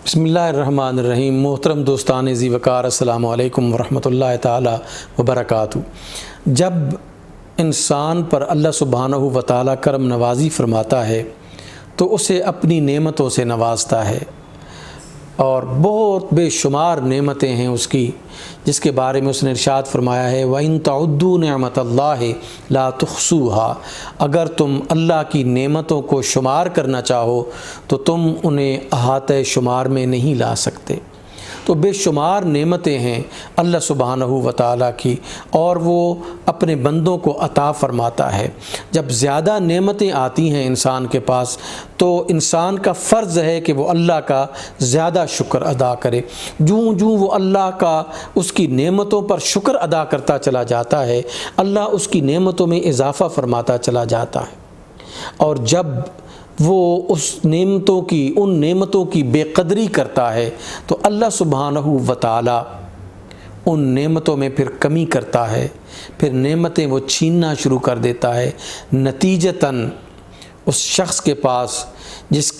بسم اللہ الرحمن الرحیم۔ محترم دوستان ذی وقار، السلام علیکم ورحمۃ اللہ تعالی وبرکاتہ۔ جب انسان پر اللہ سبحانہ و تعالی کرم نوازی فرماتا ہے تو اسے اپنی نعمتوں سے نوازتا ہے، اور بہت بے شمار نعمتیں ہیں اس کی، جس کے بارے میں اس نے ارشاد فرمایا ہے وَإِن تَعُدُّوا نِعْمَةَ اللَّهِ لَا تُحْصُوهَا۔ اگر تم اللہ کی نعمتوں کو شمار کرنا چاہو تو تم انہیں احاطۂ شمار میں نہیں لا سکتے۔ تو بے شمار نعمتیں ہیں اللہ سبحانہ و تعالیٰ کی، اور وہ اپنے بندوں کو عطا فرماتا ہے۔ جب زیادہ نعمتیں آتی ہیں انسان کے پاس تو انسان کا فرض ہے کہ وہ اللہ کا زیادہ شکر ادا کرے۔ جوں جوں وہ اللہ کا اس کی نعمتوں پر شکر ادا کرتا چلا جاتا ہے، اللہ اس کی نعمتوں میں اضافہ فرماتا چلا جاتا ہے، اور جب وہ ان نعمتوں کی بے قدری کرتا ہے تو اللہ سبحانہ و تعالی ان نعمتوں میں پھر کمی کرتا ہے، پھر نعمتیں وہ چھیننا شروع کر دیتا ہے۔ نتیجتاً اس شخص کے پاس جس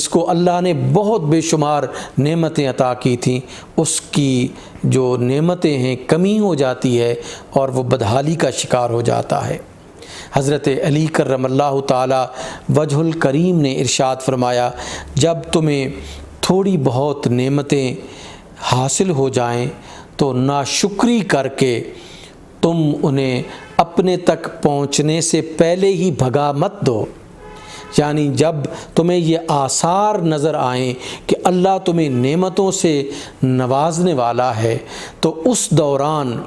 کو اللہ نے بہت بے شمار نعمتیں عطا کی تھیں، اس کی جو نعمتیں ہیں کمی ہو جاتی ہے اور وہ بدحالی کا شکار ہو جاتا ہے۔ حضرت علی کرم اللہ تعالی وجہ الکریم نے ارشاد فرمایا، جب تمہیں تھوڑی بہت نعمتیں حاصل ہو جائیں تو ناشکری کر کے تم انہیں اپنے تک پہنچنے سے پہلے ہی بھگا مت دو۔ یعنی جب تمہیں یہ آثار نظر آئیں کہ اللہ تمہیں نعمتوں سے نوازنے والا ہے تو اس دوران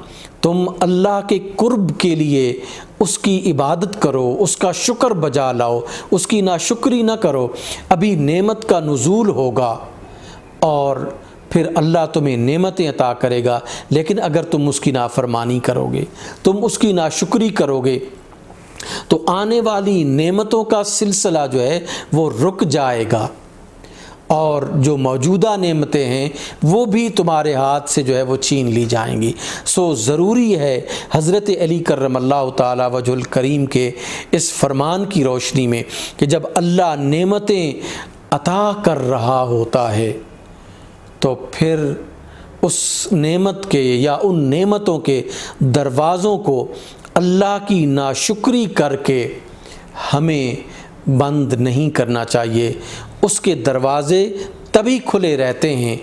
تم اللہ کے قرب کے لیے اس کی عبادت کرو، اس کا شکر بجا لاؤ، اس کی ناشکری نہ کرو۔ ابھی نعمت کا نزول ہوگا اور پھر اللہ تمہیں نعمتیں عطا کرے گا، لیکن اگر تم اس کی نافرمانی کرو گے، تم اس کی ناشکری کرو گے تو آنے والی نعمتوں کا سلسلہ جو ہے وہ رک جائے گا، اور جو موجودہ نعمتیں ہیں وہ بھی تمہارے ہاتھ سے جو ہے وہ چھین لی جائیں گی۔ سو ضروری ہے حضرت علی کرم اللہ تعالی وجہ الکریم کے اس فرمان کی روشنی میں کہ جب اللہ نعمتیں عطا کر رہا ہوتا ہے تو پھر اس نعمت کے یا ان نعمتوں کے دروازوں کو اللہ کی ناشکری کر کے ہمیں بند نہیں کرنا چاہیے۔ اس کے دروازے تبھی کھلے رہتے ہیں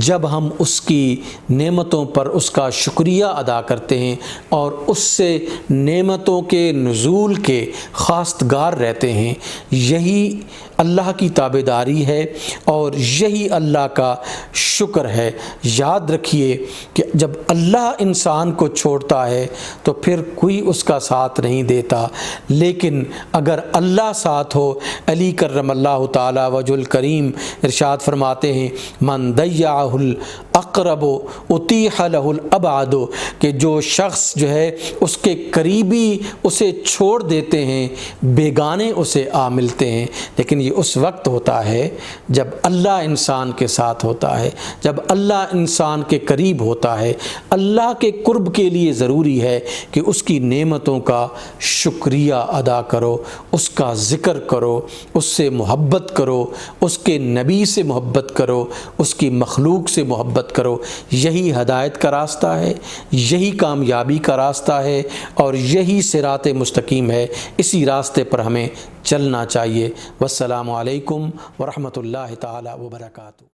جب ہم اس کی نعمتوں پر اس کا شکریہ ادا کرتے ہیں اور اس سے نعمتوں کے نزول کے خواستگار رہتے ہیں۔ یہی اللہ کی تابعداری ہے اور یہی اللہ کا شکر ہے۔ یاد رکھیے کہ جب اللہ انسان کو چھوڑتا ہے تو پھر کوئی اس کا ساتھ نہیں دیتا، لیکن اگر اللہ ساتھ ہو، علی کرم اللہ تعالی وجہ الکریم ارشاد فرماتے ہیں من ضیعہ الاقرب اتیح لہ الابعد، کہ جو شخص جو ہے اس کے قریبی اسے چھوڑ دیتے ہیں، بیگانے اسے آ ملتے ہیں۔ لیکن یہ اس وقت ہوتا ہے جب اللہ انسان کے ساتھ ہوتا ہے، جب اللہ انسان کے قریب ہوتا ہے۔ اللہ کے قرب کے لیے ضروری ہے کہ اس کی نعمتوں کا شکریہ ادا کرو، اس کا ذکر کرو، اس سے محبت کرو، اس کے نبی سے محبت کرو، اس کی مخلوق سے محبت کرو۔ یہی ہدایت کا راستہ ہے، یہی کامیابی کا راستہ ہے، اور یہی صراط مستقیم ہے۔ اسی راستے پر ہمیں چلنا چاہیے۔ والسلام علیکم ورحمۃ اللہ تعالی وبرکاتہ۔